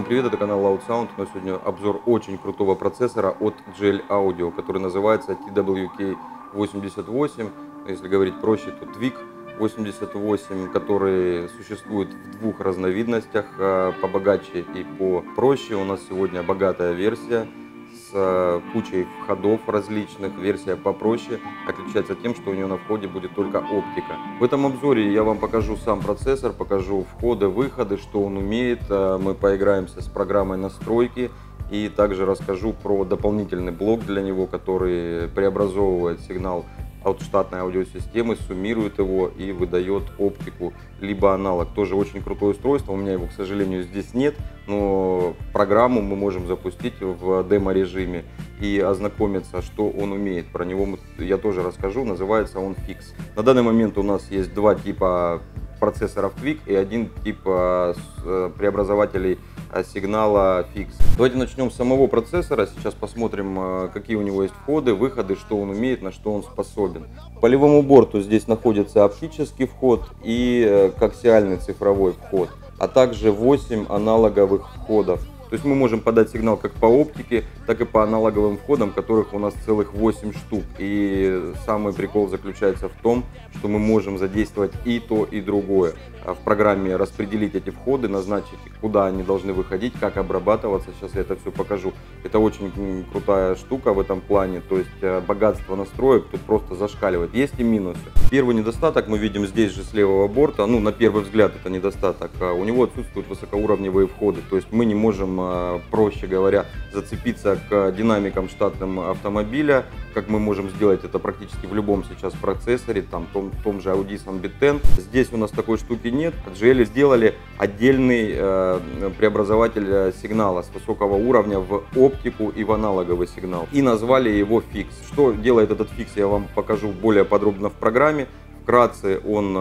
Всем привет, это канал Loud Sound. У нас сегодня обзор очень крутого процессора от JL Audio, который называется TWK88. Если говорить проще, то TWIC 88, который существует в двух разновидностях, побогаче и попроще. У нас сегодня богатая версия с кучей входов различных. Версия попроще отличается тем, что у нее на входе будет только оптика. В этом обзоре я вам покажу сам процессор, покажу входы, выходы, что он умеет. Мы поиграемся с программой настройки и также расскажу про дополнительный блок для него, который преобразовывает сигнал от штатной аудиосистемы, суммирует его и выдает оптику, либо аналог. Тоже очень крутое устройство, у меня его, к сожалению, здесь нет, но программу мы можем запустить в демо-режиме и ознакомиться, что он умеет. Про него я тоже расскажу, называется он Fix. На данный момент у нас есть два типа процессоров TWIC и один тип преобразователей сигнала Fix. Давайте начнем с самого процессора. Сейчас посмотрим, какие у него есть входы, выходы, что он умеет, на что он способен. По левому борту здесь находится оптический вход и коаксиальный цифровой вход, а также 8 аналоговых входов. То есть мы можем подать сигнал как по оптике, так и по аналоговым входам, которых у нас целых 8 штук. И самый прикол заключается в том, что мы можем задействовать и то, и другое. В программе распределить эти входы, назначить, куда они должны выходить, как обрабатываться. Сейчас я это все покажу. Это очень крутая штука в этом плане. То есть богатство настроек тут просто зашкаливает. Есть и минусы. Первый недостаток мы видим здесь же с левого борта. Ну, на первый взгляд это недостаток. У него отсутствуют высокоуровневые входы. То есть мы не можем, проще говоря, зацепиться к динамикам штатным автомобиля, как мы можем сделать это практически в любом сейчас процессоре, там, том же Audi Ambit 10. Здесь у нас такой штуки нет. JL сделали отдельный преобразователь сигнала с высокого уровня в оптику и в аналоговый сигнал. И назвали его Fix. Что делает этот Fix, я вам покажу более подробно в программе. Вкратце он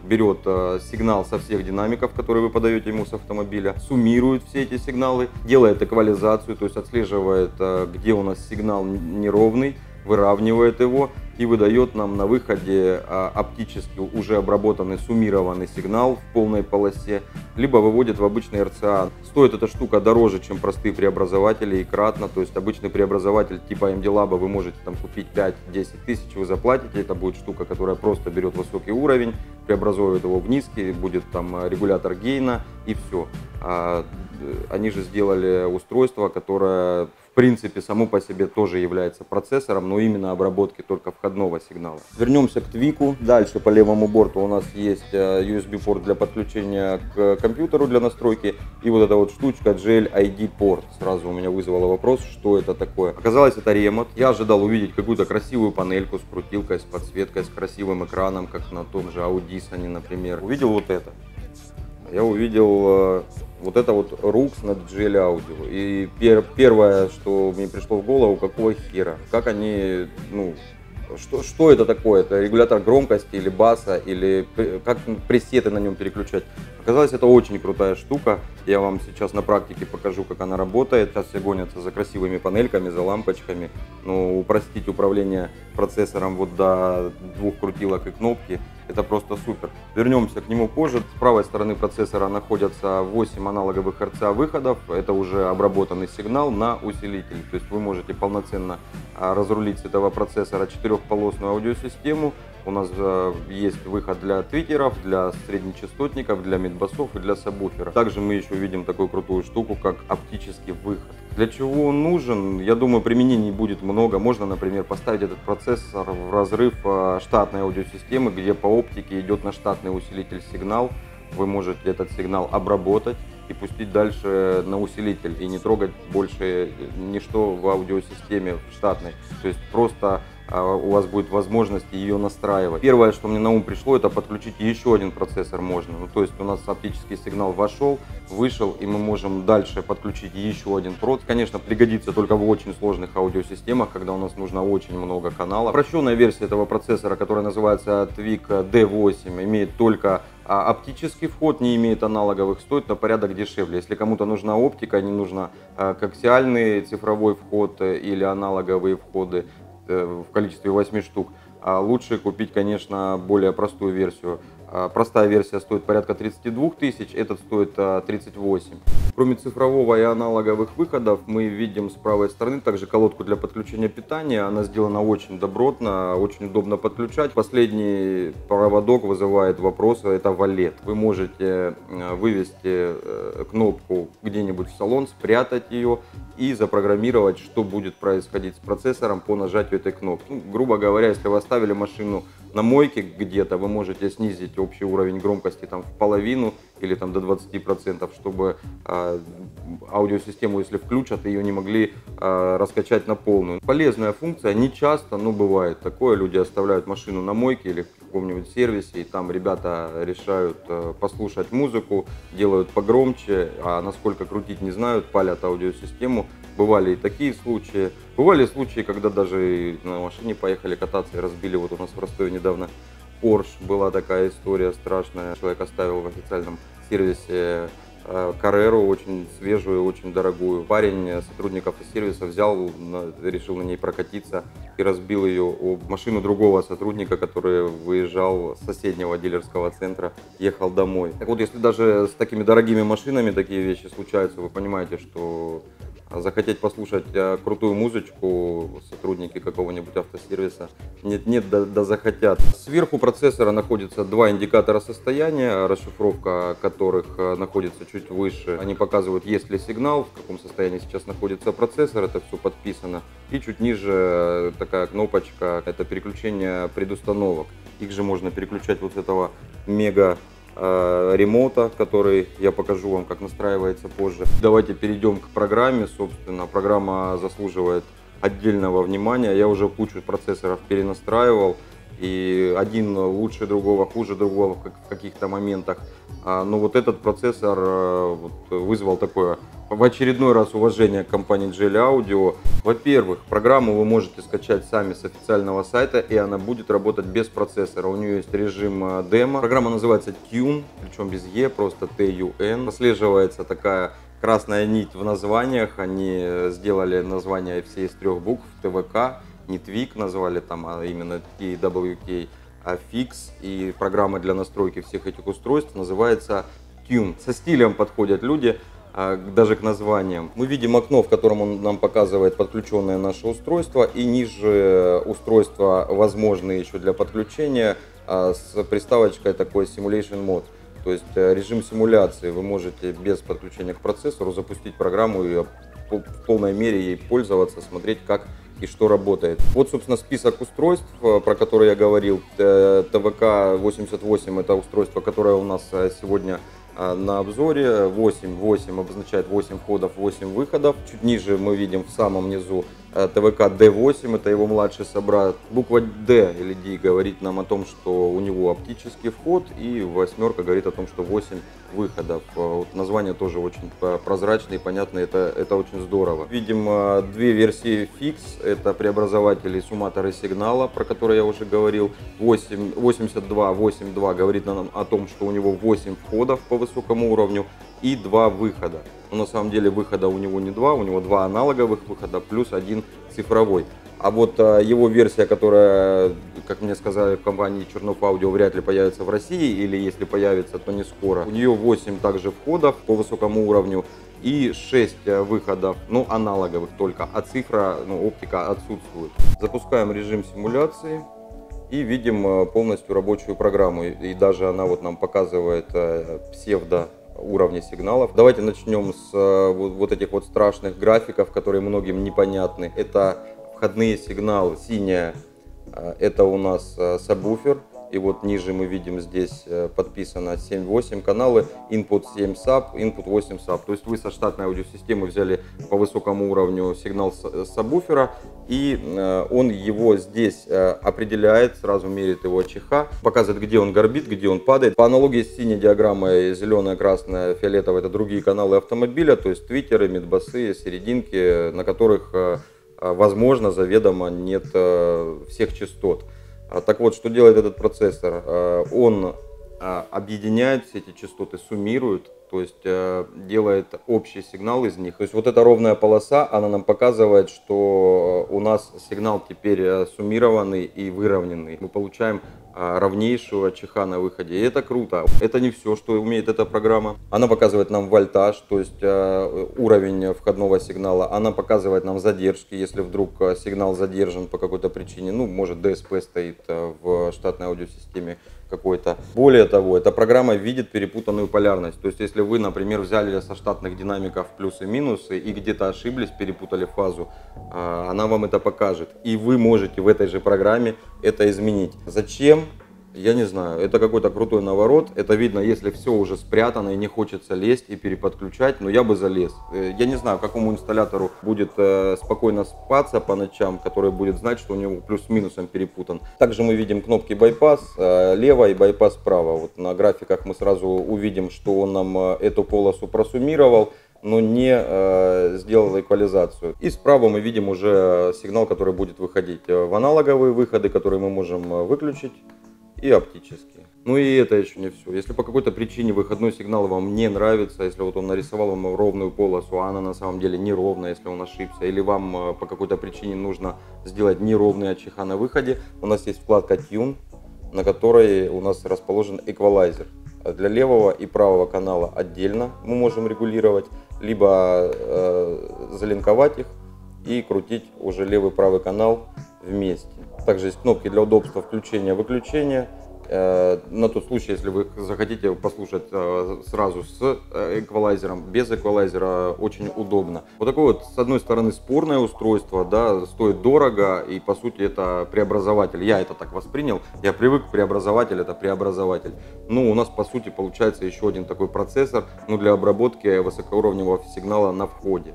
берет сигнал со всех динамиков, которые вы подаете ему с автомобиля, суммирует все эти сигналы, делает эквализацию, то есть отслеживает, где у нас сигнал неровный, выравнивает его и выдает нам на выходе оптически уже обработанный суммированный сигнал в полной полосе, либо выводит в обычный RCA. Стоит эта штука дороже, чем простые преобразователи, и кратно. То есть обычный преобразователь типа AMD Lab вы можете там купить 5-10 тысяч, вы заплатите. Это будет штука, которая просто берет высокий уровень, преобразует его в низкий, будет там регулятор гейна и все. Они же сделали устройство, которое в принципе само по себе тоже является процессором, но именно обработки только входного сигнала. Вернемся к TWIC. Дальше по левому борту у нас есть USB-порт для подключения к компьютеру для настройки и вот эта вот штучка JL ID порт. Сразу у меня вызвало вопрос, что это такое. Оказалось, это ремонт. Я ожидал увидеть какую-то красивую панельку с крутилкой, с подсветкой, с красивым экраном, как на том же Audi, например. Увидел вот это. Я увидел вот это вот RUX на JL Audio. И первое, что мне пришло в голову, какого хера? Как они, ну, что это такое? Это регулятор громкости или баса, или как пресеты на нем переключать? Оказалось, это очень крутая штука. Я вам сейчас на практике покажу, как она работает. Сейчас все гонятся за красивыми панельками, за лампочками. Но упростить управление процессором вот до 2 крутилок и кнопки — это просто супер. Вернемся к нему позже. С правой стороны процессора находятся 8 аналоговых RCA выходов. Это уже обработанный сигнал на усилитель. То есть вы можете полноценно разрулить с этого процессора 4-полосную аудиосистему. У нас есть выход для твитеров, для среднечастотников, для мидбасов и для сабвуфера. Также мы еще видим такую крутую штуку, как оптический выход. Для чего он нужен? Я думаю, применений будет много. Можно, например, поставить этот процессор в разрыв штатной аудиосистемы, где по оптике идет на штатный усилитель сигнал. Вы можете этот сигнал обработать и пустить дальше на усилитель и не трогать больше ничто в аудиосистеме штатной. То есть просто у вас будет возможность ее настраивать. Первое, что мне на ум пришло, это подключить еще один процессор можно. Ну, то есть у нас оптический сигнал вошел, вышел, и мы можем дальше подключить еще один провод. Конечно, пригодится только в очень сложных аудиосистемах, когда у нас нужно очень много каналов. Упрощенная версия этого процессора, которая называется TWIC D8, имеет только оптический вход, не имеет аналоговых, стоит на порядок дешевле. Если кому-то нужна оптика, не нужно коаксиальный цифровой вход или аналоговые входы в количестве 8 штук, лучше купить, конечно, более простую версию. Простая версия стоит порядка 32 тысяч, этот стоит 38. Кроме цифрового и аналоговых выходов, мы видим с правой стороны также колодку для подключения питания. Она сделана очень добротно, очень удобно подключать. Последний проводок вызывает вопросы, это валет. Вы можете вывести кнопку где-нибудь в салон, спрятать ее и запрограммировать, что будет происходить с процессором по нажатию этой кнопки. Ну, грубо говоря, если вы оставили машину на мойке где-то, вы можете снизить общий уровень громкости там в половину или там до 20%, чтобы аудиосистему, если включат, ее не могли раскачать на полную. Полезная функция, не часто, но бывает такое. Люди оставляют машину на мойке или в каком-нибудь сервисе, и там ребята решают послушать музыку, делают погромче, а насколько крутить не знают, палят аудиосистему. Бывали и такие случаи. Бывали случаи, когда даже на машине поехали кататься и разбили. Вот у нас в Ростове недавно Porsche, была такая история страшная. Человек оставил в официальном сервисе Carrera, очень свежую, очень дорогую. Парень, сотрудник автосервиса, взял, решил на ней прокатиться и разбил ее об машину другого сотрудника, который выезжал с соседнего дилерского центра, ехал домой. Так вот, если даже с такими дорогими машинами такие вещи случаются, вы понимаете, что захотеть послушать крутую музычку сотрудники какого-нибудь автосервиса нет, да захотят. Сверху процессора находится два индикатора состояния, расшифровка которых находится чуть выше. Они показывают, есть ли сигнал, в каком состоянии сейчас находится процессор, это все подписано. И чуть ниже такая кнопочка, это переключение предустановок. Их же можно переключать вот с этого мега ремоута, который я покажу вам, как настраивается позже. Давайте перейдем к программе. Собственно, программа заслуживает отдельного внимания. Я уже кучу процессоров перенастраивал, и один лучше другого, хуже другого в каких-то моментах. Но вот этот процессор вызвал такое в очередной раз уважение к компании GL Audio. Во-первых, программу вы можете скачать сами с официального сайта, и она будет работать без процессора. У нее есть режим демо. Программа называется Tune, причем без E, просто TUN. Прослеживается такая красная нить в названиях. Они сделали название все из трех букв. ТВК, не Твик назвали там, а именно TWK, Fix. И программа для настройки всех этих устройств называется Tune. Со стилем подходят люди даже к названиям. Мы видим окно, в котором он нам показывает подключенное наше устройство, и ниже устройства возможные еще для подключения с приставочкой такой Simulation Mode. То есть режим симуляции. Вы можете без подключения к процессору запустить программу и в полной мере ей пользоваться, смотреть, как и что работает. Вот, собственно, список устройств, про которые я говорил. ТВК-88 это устройство, которое у нас сегодня на обзоре. 8 обозначает 8 входов, 8 выходов. Чуть ниже мы видим в самом низу ТВК D8, это его младший собрат. Буква D или D говорит нам о том, что у него оптический вход, и восьмерка говорит о том, что 8 выходов. Вот название тоже очень прозрачное и понятное, это очень здорово. Видим две версии Fix, это преобразователи сумматоры сигнала, про которые я уже говорил. 8282 говорит нам о том, что у него 8 входов по высокому уровню и 2 выхода. Но на самом деле выхода у него не 2, у него 2 аналоговых выхода плюс 1 цифровой. А вот его версия, которая, как мне сказали в компании Чернов Аудио, вряд ли появится в России, или если появится, то не скоро. У нее 8 также входов по высокому уровню и 6 выходов, ну аналоговых только, а цифра, оптика отсутствует. Запускаем режим симуляции и видим полностью рабочую программу. И даже она вот нам показывает псевдо уровня сигналов. Давайте начнем с вот этих вот страшных графиков, которые многим непонятны. Это входные сигналы. Синяя это у нас сабвуфер. И вот ниже мы видим здесь подписано 7-8 каналы, input 7 sub, input 8 sub. То есть вы со штатной аудиосистемы взяли по высокому уровню сигнал сабвуфера, и он его здесь определяет, сразу меряет его ЧХ, показывает, где он горбит, где он падает. По аналогии с синей диаграммой, зеленая, красная, фиолетовая — это другие каналы автомобиля, то есть твитеры, мидбасы, серединки, на которых возможно заведомо нет всех частот. Так вот, что делает этот процессор? Он объединяет все эти частоты, суммирует, то есть делает общий сигнал из них. То есть вот эта ровная полоса, она нам показывает, что у нас сигнал теперь суммированный и выровненный. Мы получаем ровнейшего ЧХ на выходе. И это круто. Это не все, что умеет эта программа. Она показывает нам вольтаж, то есть уровень входного сигнала. Она показывает нам задержки, если вдруг сигнал задержан по какой-то причине. Ну, может, DSP стоит в штатной аудиосистеме какой-то. Более того, эта программа видит перепутанную полярность. То есть, если вы, например, взяли со штатных динамиков плюсы и минусы и где-то ошиблись, перепутали фазу, она вам это покажет. И вы можете в этой же программе это изменить. Зачем? Я не знаю. Это какой-то крутой наворот. Это видно, если все уже спрятано и не хочется лезть и переподключать, но я бы залез. Я не знаю, какому инсталлятору будет спокойно спаться по ночам, который будет знать, что у него плюс с минусом перепутан. Также мы видим кнопки байпас лево и байпас справа. Вот на графиках мы сразу увидим, что он нам эту полосу просуммировал, но не сделал эквализацию. И справа мы видим уже сигнал, который будет выходить в аналоговые выходы, которые мы можем выключить, и оптические. Ну и это еще не все. Если по какой-то причине выходной сигнал вам не нравится, если вот он нарисовал вам ровную полосу, а она на самом деле неровная, если он ошибся, или вам по какой-то причине нужно сделать неровный ЧХ на выходе, у нас есть вкладка Tune, на которой у нас расположен эквалайзер. Для левого и правого канала отдельно мы можем регулировать, либо залинковать их и крутить уже левый и правый канал вместе. Также есть кнопки для удобства включения-выключения. На тот случай, если вы захотите послушать сразу с эквалайзером, без эквалайзера, очень удобно. Вот такое вот, с одной стороны, спорное устройство, да, стоит дорого, и по сути это преобразователь. Я это так воспринял, я привык, преобразователь это преобразователь. Ну, у нас по сути получается еще один такой процессор, ну, для обработки высокоуровневого сигнала на входе.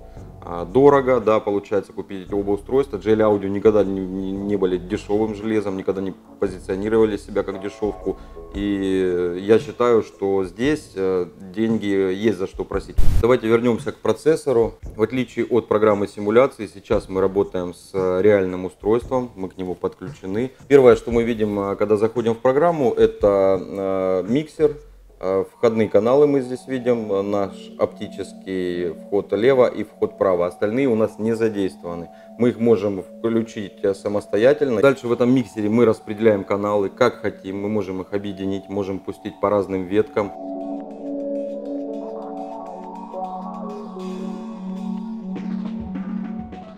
Дорого, да, получается купить эти оба устройства. JL Audio никогда не были дешевым железом, никогда не позиционировали себя как дешевку. И я считаю, что здесь деньги есть за что просить. Давайте вернемся к процессору. В отличие от программы симуляции, сейчас мы работаем с реальным устройством, мы к нему подключены. Первое, что мы видим, когда заходим в программу, это миксер. Входные каналы мы здесь видим, наш оптический вход лево и вход право, остальные у нас не задействованы. Мы их можем включить самостоятельно. Дальше в этом миксере мы распределяем каналы как хотим, мы можем их объединить, можем пустить по разным веткам.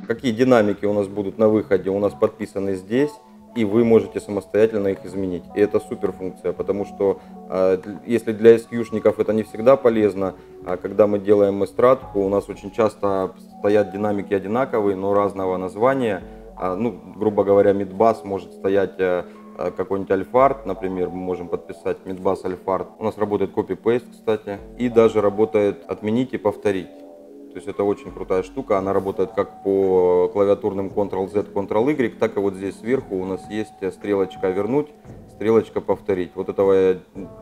Какие динамики у нас будут на выходе, у нас подписаны здесь. И вы можете самостоятельно их изменить. И это супер функция, потому что если для SQ-шников это не всегда полезно, а когда мы делаем эстрадку, у нас очень часто стоят динамики одинаковые, но разного названия. Ну, грубо говоря, мидбас может стоять какой-нибудь альфард, например, мы можем подписать мидбас альфард. У нас работает копи-пейст, кстати, и даже работает отменить и повторить. То есть это очень крутая штука, она работает как по клавиатурным Ctrl-Z, Ctrl-Y, так и вот здесь сверху у нас есть стрелочка «Вернуть», стрелочка «Повторить». Вот этого я,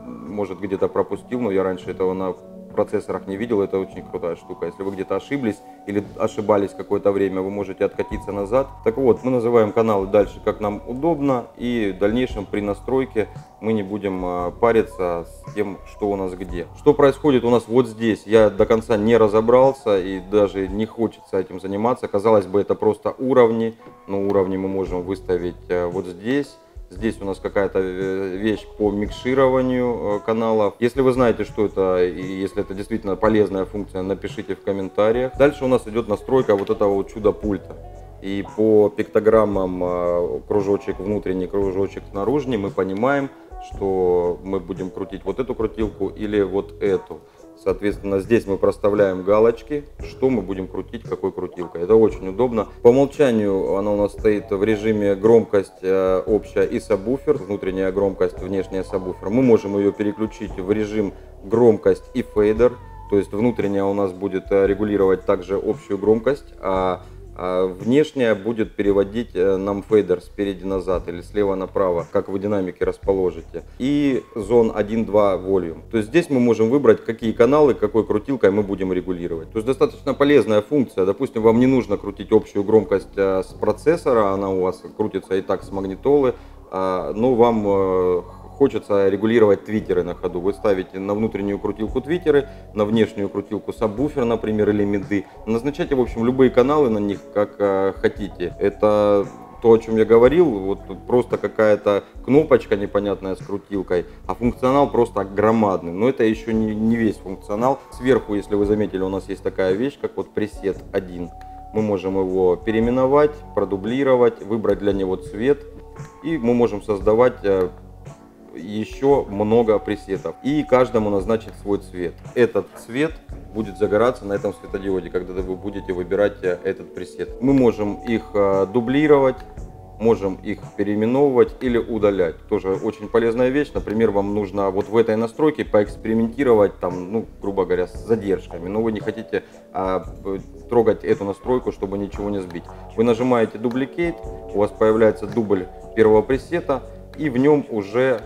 может, где-то пропустил, но я раньше этого на процессорах не видел, это очень крутая штука. Если вы где-то ошиблись или ошибались какое-то время, вы можете откатиться назад. Так вот, мы называем каналы дальше, как нам удобно, и в дальнейшем при настройке мы не будем париться с тем, что у нас где. Что происходит у нас вот здесь, я до конца не разобрался и даже не хочется этим заниматься. Казалось бы, это просто уровни, но уровни мы можем выставить вот здесь. Здесь у нас какая-то вещь по микшированию каналов. Если вы знаете, что это, и если это действительно полезная функция, напишите в комментариях. Дальше у нас идет настройка вот этого вот чудо-пульта. И по пиктограммам кружочек внутренний, кружочек наружный мы понимаем, что мы будем крутить вот эту крутилку или вот эту. Соответственно, здесь мы проставляем галочки, что мы будем крутить, какой крутилкой. Это очень удобно. По умолчанию она у нас стоит в режиме громкость общая и сабвуфер, внутренняя громкость, внешняя сабвуфер. Мы можем ее переключить в режим громкость и фейдер. То есть внутренняя у нас будет регулировать также общую громкость, а внешняя будет переводить нам фейдер спереди назад или слева направо, как вы динамики расположите. И зон 1-2 volume. То есть здесь мы можем выбрать, какие каналы, какой крутилкой мы будем регулировать. То есть достаточно полезная функция. Допустим, вам не нужно крутить общую громкость с процессора, она у вас крутится и так с магнитолы, но вам хочется регулировать твитеры на ходу. Вы ставите на внутреннюю крутилку твитеры, на внешнюю крутилку сабвуфер, например, или миды. Назначайте, в общем, любые каналы на них, как хотите. Это то, о чем я говорил, вот просто какая-то кнопочка непонятная с крутилкой, а функционал просто громадный. Но это еще не весь функционал. Сверху, если вы заметили, у нас есть такая вещь, как вот пресет 1. Мы можем его переименовать, продублировать, выбрать для него цвет, и мы можем создавать еще много пресетов и каждому назначить свой цвет. Этот цвет будет загораться на этом светодиоде, когда вы будете выбирать этот пресет. Мы можем их дублировать, можем их переименовывать или удалять. Тоже очень полезная вещь. Например, вам нужно вот в этой настройке поэкспериментировать, там, ну, грубо говоря, с задержками, но вы не хотите трогать эту настройку, чтобы ничего не сбить. Вы нажимаете Duplicate, у вас появляется дубль первого пресета, и в нем уже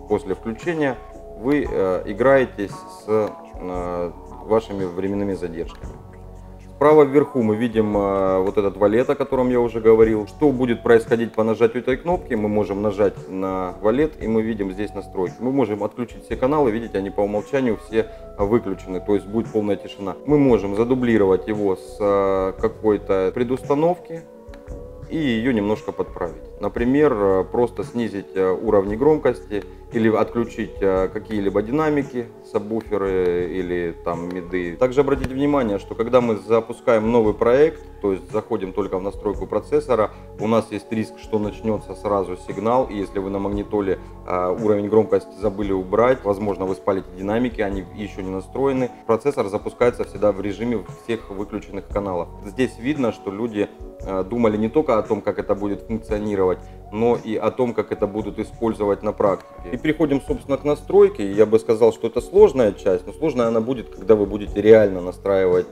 после включения вы играетесь с вашими временными задержками. Справа вверху мы видим вот этот валет, о котором я уже говорил. Что будет происходить по нажатию этой кнопки? Мы можем нажать на валет, и мы видим здесь настройки. Мы можем отключить все каналы, видите, они по умолчанию все выключены, то есть будет полная тишина. Мы можем задублировать его с какой-то предустановки и ее немножко подправить. Например, просто снизить уровни громкости или отключить какие-либо динамики, сабвуферы или там миды. Также обратите внимание, что когда мы запускаем новый проект, то есть заходим только в настройку процессора, у нас есть риск, что начнется сразу сигнал, и если вы на магнитоле уровень громкости забыли убрать, возможно, вы спалите динамики, они еще не настроены. Процессор запускается всегда в режиме всех выключенных каналов. Здесь видно, что люди думали не только о том, как это будет функционировать, но и о том, как это будут использовать на практике. И переходим, собственно, к настройке. Я бы сказал, что это сложная часть, но сложная она будет, когда вы будете реально настраивать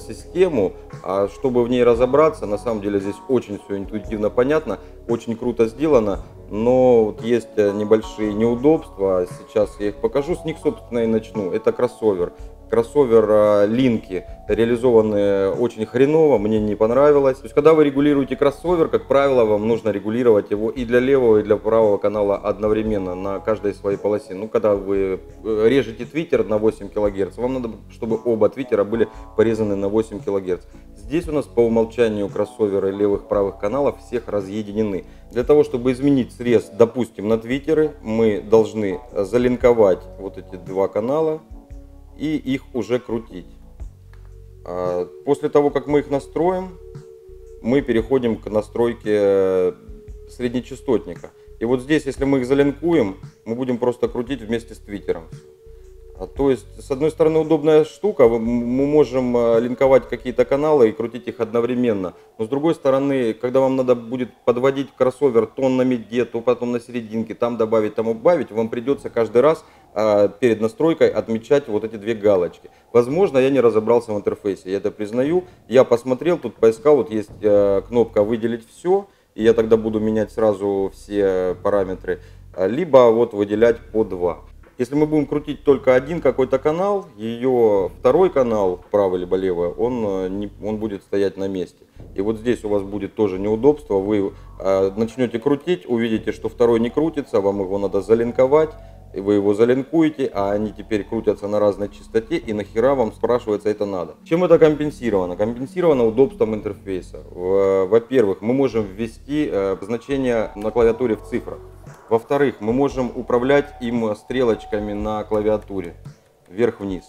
систему. А чтобы в ней разобраться, на самом деле здесь очень все интуитивно понятно, очень круто сделано, но вот есть небольшие неудобства. Сейчас я их покажу, с них, собственно, и начну. Это кроссовер. Кроссовер линки реализованы очень хреново, мне не понравилось. То есть, когда вы регулируете кроссовер, как правило, вам нужно регулировать его и для левого, и для правого канала одновременно на каждой своей полосе. Ну, когда вы режете твиттер на 8 кГц, вам надо, чтобы оба твиттера были порезаны на 8 кГц. Здесь у нас по умолчанию кроссоверы левых правых каналов всех разъединены. Для того, чтобы изменить срез, допустим, на твиттеры, мы должны залинковать вот эти два канала и их уже крутить. После того, как мы их настроим, мы переходим к настройке среднечастотника. И вот здесь, если мы их залинкуем, мы будем просто крутить вместе с твиттером. То есть, с одной стороны, удобная штука, мы можем линковать какие-то каналы и крутить их одновременно. Но с другой стороны, когда вам надо будет подводить кроссовер то на миде, то потом на серединке, там добавить, там убавить, вам придется каждый раз перед настройкой отмечать вот эти две галочки. Возможно, я не разобрался в интерфейсе, я это признаю. Я посмотрел, тут поискал, вот есть кнопка «Выделить все», и я тогда буду менять сразу все параметры, либо вот выделять по два. Если мы будем крутить только один какой-то канал, ее второй канал, правый либо левый, он будет стоять на месте. И вот здесь у вас будет тоже неудобство. Вы начнете крутить, увидите, что второй не крутится, вам его надо залинковать. И вы его залинкуете, а они теперь крутятся на разной частоте, и нахера вам, спрашивается, это надо. Чем это компенсировано? Компенсировано удобством интерфейса. Во-первых, мы можем ввести значение на клавиатуре в цифрах. Во-вторых, мы можем управлять им стрелочками на клавиатуре, вверх-вниз.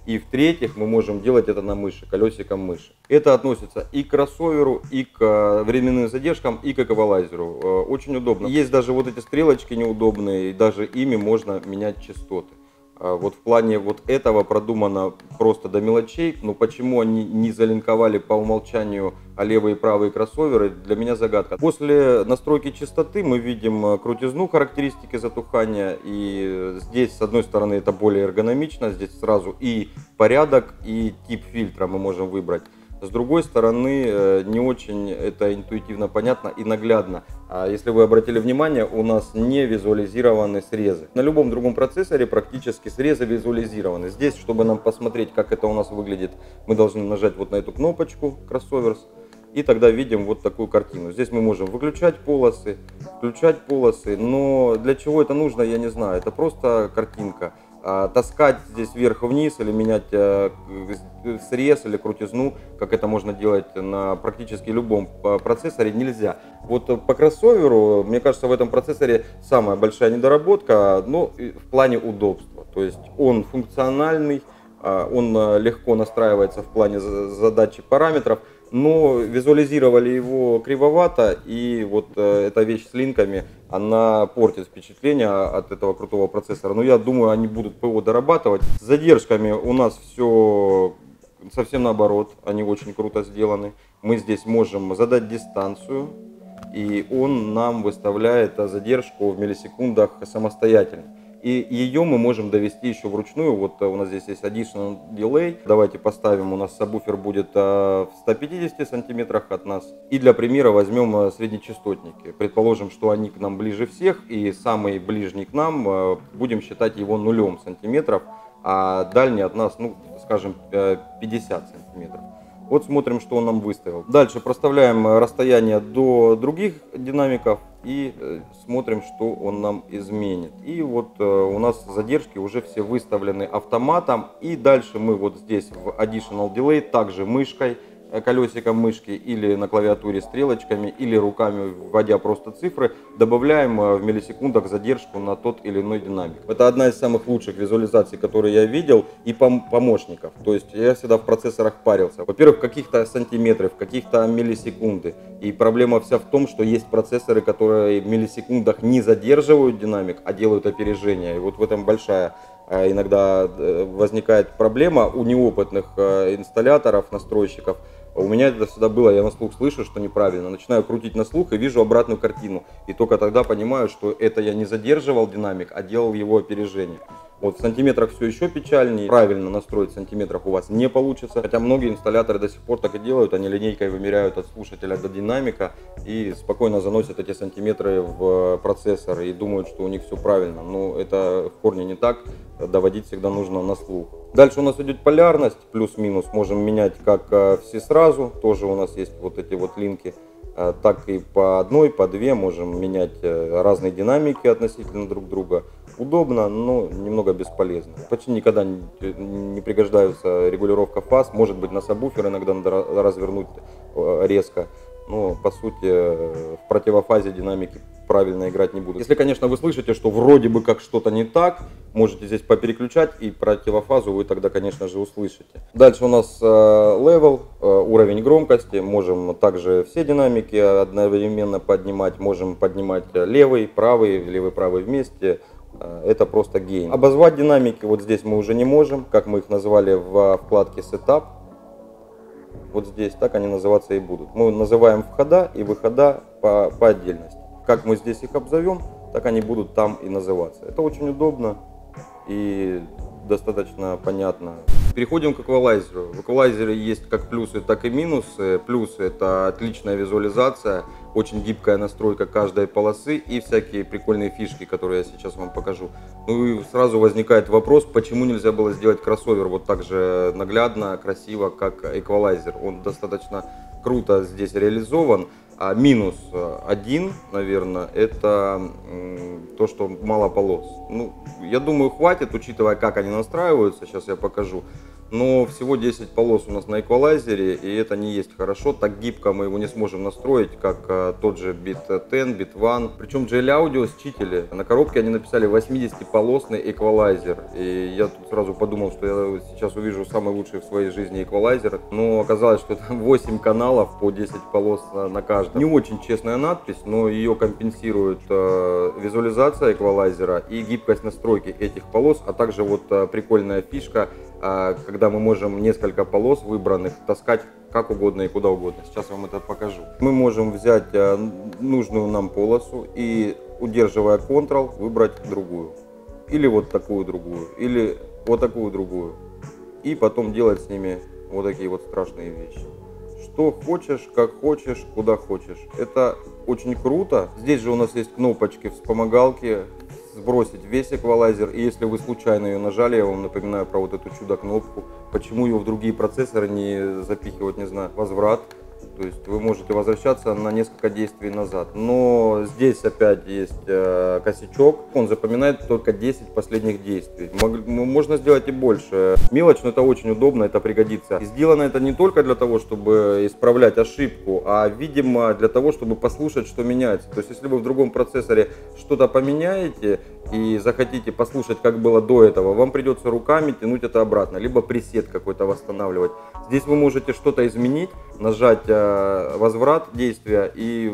И в-третьих, мы можем делать это на мыши, колесиком мыши. Это относится и к кроссоверу, и к временным задержкам, и к эквалайзеру. Очень удобно. Есть даже вот эти стрелочки неудобные, и даже ими можно менять частоты. Вот в плане вот этого продумано просто до мелочей, но почему они не залинковали по умолчанию левые и правые кроссоверы, для меня загадка. После настройки частоты мы видим крутизну, характеристики затухания, и здесь с одной стороны это более эргономично, здесь сразу и порядок, и тип фильтра мы можем выбрать. С другой стороны, не очень это интуитивно понятно и наглядно. Если вы обратили внимание, у нас не визуализированы срезы. На любом другом процессоре практически срезы визуализированы. Здесь, чтобы нам посмотреть, как это у нас выглядит, мы должны нажать вот на эту кнопочку Crossovers. И тогда видим вот такую картину. Здесь мы можем выключать полосы, включать полосы. Но для чего это нужно, я не знаю. Это просто картинка. Таскать здесь вверх-вниз или менять срез или крутизну, как это можно делать на практически любом процессоре, нельзя. Вот по кроссоверу, мне кажется, в этом процессоре самая большая недоработка, но в плане удобства. То есть он функциональный, он легко настраивается в плане задачи параметров, но визуализировали его кривовато, и вот эта вещь с линками, она портит впечатление от этого крутого процессора. Но я думаю, они будут ПО дорабатывать. С задержками у нас все совсем наоборот, они очень круто сделаны. Мы здесь можем задать дистанцию, и он нам выставляет задержку в миллисекундах самостоятельно. И ее мы можем довести еще вручную. Вот у нас здесь есть additional delay. Давайте поставим, у нас сабвуфер будет в 150 сантиметрах от нас. И для примера возьмем среднечастотники. Предположим, что они к нам ближе всех, и самый ближний к нам будем считать его 0 сантиметров, а дальний от нас, ну, скажем, 50 сантиметров. Вот смотрим, что он нам выставил. Дальше проставляем расстояние до других динамиков и смотрим, что он нам изменит. И вот у нас задержки уже все выставлены автоматом. И дальше мы вот здесь в Additional Delay также мышкой, колесиком мышки или на клавиатуре стрелочками, или руками, вводя просто цифры, добавляем в миллисекундах задержку на тот или иной динамик. Это одна из самых лучших визуализаций, которые я видел, и помощников. То есть я всегда в процессорах парился. Во-первых, в каких-то сантиметрах, в каких-то миллисекунды. И проблема вся в том, что есть процессоры, которые в миллисекундах не задерживают динамик, а делают опережение. И вот в этом большая иногда возникает проблема у неопытных инсталляторов, настройщиков. У меня это всегда было, я на слух слышу, что неправильно, начинаю крутить на слух и вижу обратную картину. И только тогда понимаю, что это я не задерживал динамик, а делал его опережение. Вот в сантиметрах все еще печальнее. Правильно настроить в сантиметрах у вас не получится. Хотя многие инсталляторы до сих пор так и делают. Они линейкой вымеряют от слушателя до динамика и спокойно заносят эти сантиметры в процессор и думают, что у них все правильно. Но это в корне не так. Доводить всегда нужно на слух. Дальше у нас идет полярность, плюс-минус. Можем менять как все сразу. Тоже у нас есть вот эти вот линки. Так и по одной, по две можем менять разные динамики относительно друг друга. Удобно, но немного бесполезно. Почти никогда не пригождается регулировка фаз. Может быть, на сабвуфер иногда надо развернуть резко. Но по сути в противофазе динамики правильно играть не будут. Если, конечно, вы слышите, что вроде бы как что-то не так, можете здесь попереключать, и противофазу вы тогда, конечно же, услышите. Дальше у нас level, уровень громкости. Можем также все динамики одновременно поднимать. Можем поднимать левый, правый вместе. Это просто гейн. Обозвать динамики вот здесь мы уже не можем, как мы их назвали в вкладке Setup. Вот здесь так они называться и будут. Мы называем входа и выхода по отдельности. Как мы здесь их обзовем, так они будут там и называться. Это очень удобно и достаточно понятно. Переходим к эквалайзеру. В эквалайзере есть как плюсы, так и минусы. Плюсы — это отличная визуализация, очень гибкая настройка каждой полосы и всякие прикольные фишки, которые я сейчас вам покажу. Ну и сразу возникает вопрос, почему нельзя было сделать кроссовер вот так же наглядно, красиво, как эквалайзер. Он достаточно круто здесь реализован. А минус один, наверное, это то, что мало полос. Ну, я думаю, хватит, учитывая, как они настраиваются. Сейчас я покажу. Но всего 10 полос у нас на эквалайзере, и это не есть хорошо. Так гибко мы его не сможем настроить, как тот же Beat 10, Beat One. Причем JL Audio считали. На коробке они написали 80-полосный эквалайзер. И я тут сразу подумал, что я сейчас увижу самый лучший в своей жизни эквалайзер. Но оказалось, что это 8 каналов по 10 полос на каждом. Не очень честная надпись, но ее компенсирует визуализация эквалайзера и гибкость настройки этих полос, а также вот прикольная фишка, когда мы можем несколько полос выбранных таскать как угодно и куда угодно. Сейчас я вам это покажу. Мы можем взять нужную нам полосу и, удерживая Ctrl, выбрать другую. Или вот такую другую, или вот такую другую. И потом делать с ними вот такие вот страшные вещи. Что хочешь, как хочешь, куда хочешь. Это очень круто. Здесь же у нас есть кнопочки, вспомогалки. Сбросить весь эквалайзер, и если вы случайно ее нажали, я вам напоминаю про вот эту чудо-кнопку, почему ее в другие процессоры не запихивать, не знаю, возврат, То есть вы можете возвращаться на несколько действий назад. Но здесь опять есть косячок. Он запоминает только 10 последних действий. Можно сделать и больше. Мелочь, но это очень удобно, это пригодится. И сделано это не только для того, чтобы исправлять ошибку, а, видимо, для того, чтобы послушать, что меняется. То есть если вы в другом процессоре что-то поменяете и захотите послушать, как было до этого, вам придется руками тянуть это обратно, либо пресет какой-то восстанавливать. Здесь вы можете что-то изменить, нажать возврат действия и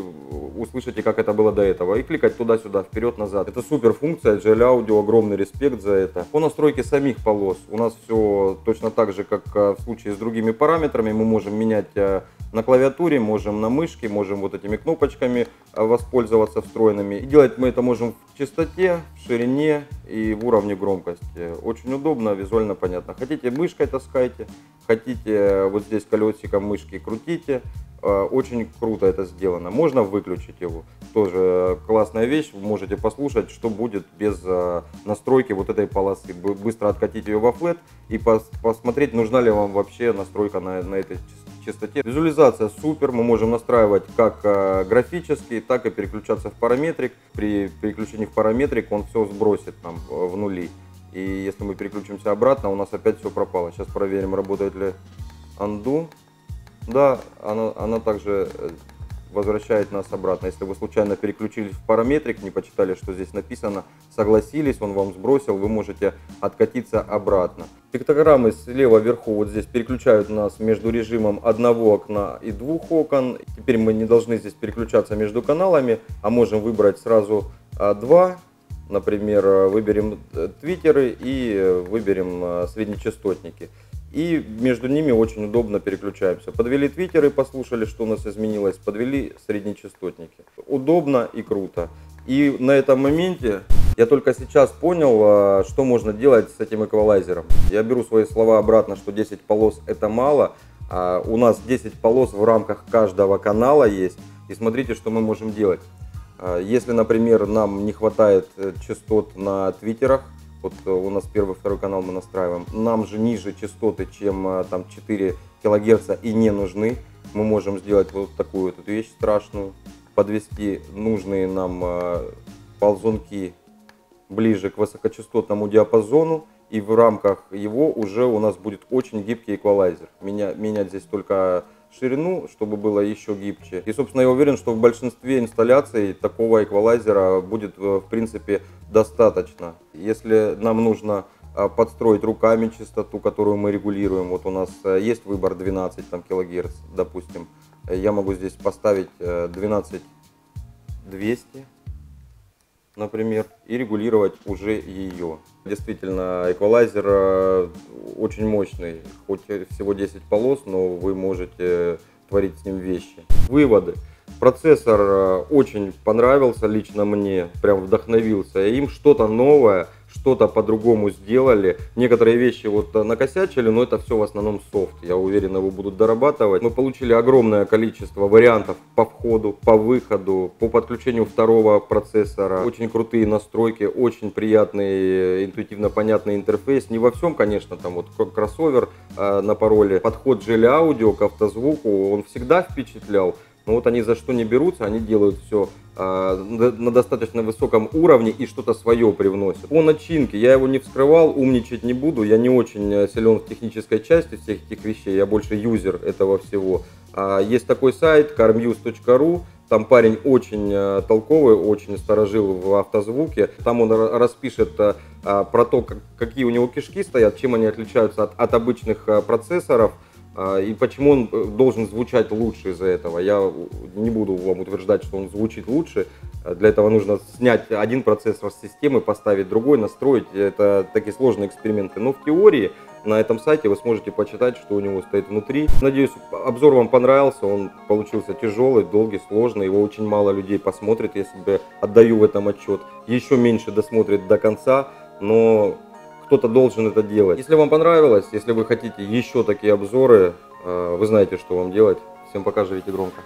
услышите, как это было до этого, и кликать туда-сюда, вперед-назад. Это супер функция, GL Audio, огромный респект за это. По настройке самих полос у нас все точно так же, как в случае с другими параметрами. Мы можем менять на клавиатуре, можем на мышке, можем вот этими кнопочками воспользоваться встроенными. И делать мы это можем в частоте, в ширине и в уровне громкости. Очень удобно, визуально понятно. Хотите, мышкой таскайте, хотите, вот здесь колесиком мышки крутите. Очень круто это сделано. Можно выключить его. Тоже классная вещь. Вы можете послушать, что будет без настройки вот этой полосы. Быстро откатить ее во флет и посмотреть, нужна ли вам вообще настройка на этой частоте. Визуализация супер. Мы можем настраивать как графически, так и переключаться в параметрик. При переключении в параметрик он все сбросит нам в нули. И если мы переключимся обратно, у нас опять все пропало. Сейчас проверим, работает ли undo. Да, она также возвращает нас обратно. Если вы случайно переключились в параметрик, не почитали, что здесь написано, согласились, он вам сбросил, вы можете откатиться обратно. Пиктограммы слева вверху вот здесь переключают нас между режимом одного окна и двух окон. Теперь мы не должны здесь переключаться между каналами, а можем выбрать сразу два. Например, выберем твиттеры и выберем среднечастотники. И между ними очень удобно переключаемся. Подвели твиттеры, послушали, что у нас изменилось, подвели среднечастотники. Удобно и круто. И на этом моменте я только сейчас понял, что можно делать с этим эквалайзером. Я беру свои слова обратно, что 10 полос это мало. У нас 10 полос в рамках каждого канала есть. И смотрите, что мы можем делать. Если, например, нам не хватает частот на твиттерах, вот у нас первый, второй канал мы настраиваем, нам же ниже частоты, чем там 4 килогерца и не нужны. Мы можем сделать вот такую вот вещь страшную, подвести нужные нам ползунки ближе к высокочастотному диапазону, и в рамках его уже у нас будет очень гибкий эквалайзер. Менять здесь только ширину, чтобы было еще гибче. И, собственно, я уверен, что в большинстве инсталляций такого эквалайзера будет, в принципе, достаточно. Если нам нужно подстроить руками частоту, которую мы регулируем, вот у нас есть выбор 12 килогерц, допустим, я могу здесь поставить 12200, например, и регулировать уже ее. Действительно, эквалайзер очень мощный, хоть всего 10 полос, но вы можете творить с ним вещи. Выводы. Процессор очень понравился лично мне, прям вдохновился им, что-то новое, что-то по-другому сделали. Некоторые вещи вот накосячили, но это все в основном софт. Я уверен, его будут дорабатывать. Мы получили огромное количество вариантов по входу, по выходу, по подключению второго процессора. Очень крутые настройки, очень приятный, интуитивно понятный интерфейс. Не во всем, конечно, там вот кроссовер на пароле. Подход GL Audio к автозвуку, он всегда впечатлял. Но вот они за что не берутся, они делают все на достаточно высоком уровне и что-то свое привносят. По начинке я его не вскрывал, умничать не буду, я не очень силен в технической части всех этих вещей, я больше юзер этого всего. Есть такой сайт carmuse.ru, там парень очень толковый, очень старожил в автозвуке, там он распишет про то, какие у него кишки стоят, чем они отличаются от обычных процессоров. И почему он должен звучать лучше из-за этого. Я не буду вам утверждать, что он звучит лучше. Для этого нужно снять один процессор с системы, поставить другой, настроить. Это такие сложные эксперименты. Но в теории на этом сайте вы сможете почитать, что у него стоит внутри. Надеюсь, обзор вам понравился. Он получился тяжелый, долгий, сложный. Его очень мало людей посмотрит, я себе отдаю в этом отчет. Еще меньше досмотрит до конца. Но кто-то должен это делать. Если вам понравилось, если вы хотите еще такие обзоры, вы знаете, что вам делать. Всем пока, живите громко.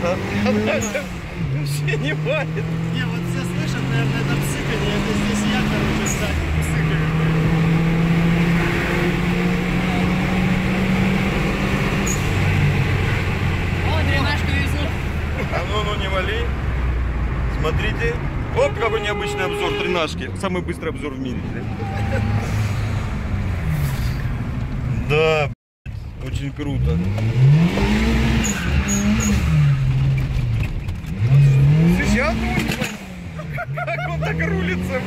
Вообще не варит. Не, вот все слышат, наверное, это псыканье. Это здесь я, короче, сзади псыкаю. О, дренажку везу. А ну не вали. Смотрите. Оп, какой необычный обзор тренажки. Самый быстрый обзор в мире. Да, очень круто. Сейчас как он так рулится?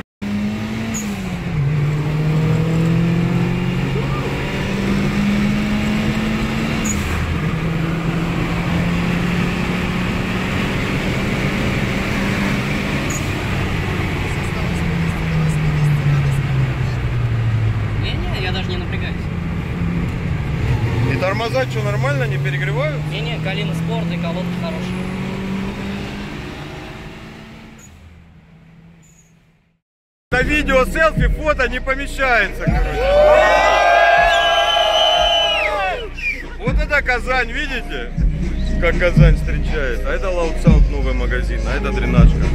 Не-не, я даже не напрягаюсь. И тормоза что, нормально, не перегревают? Не-не, Калина Спорт и колодка хорошая. На видео, селфи, фото не помещается, короче. Вот это Казань, видите? Как Казань встречает. А это Loud Sound новый магазин, а это дренажка.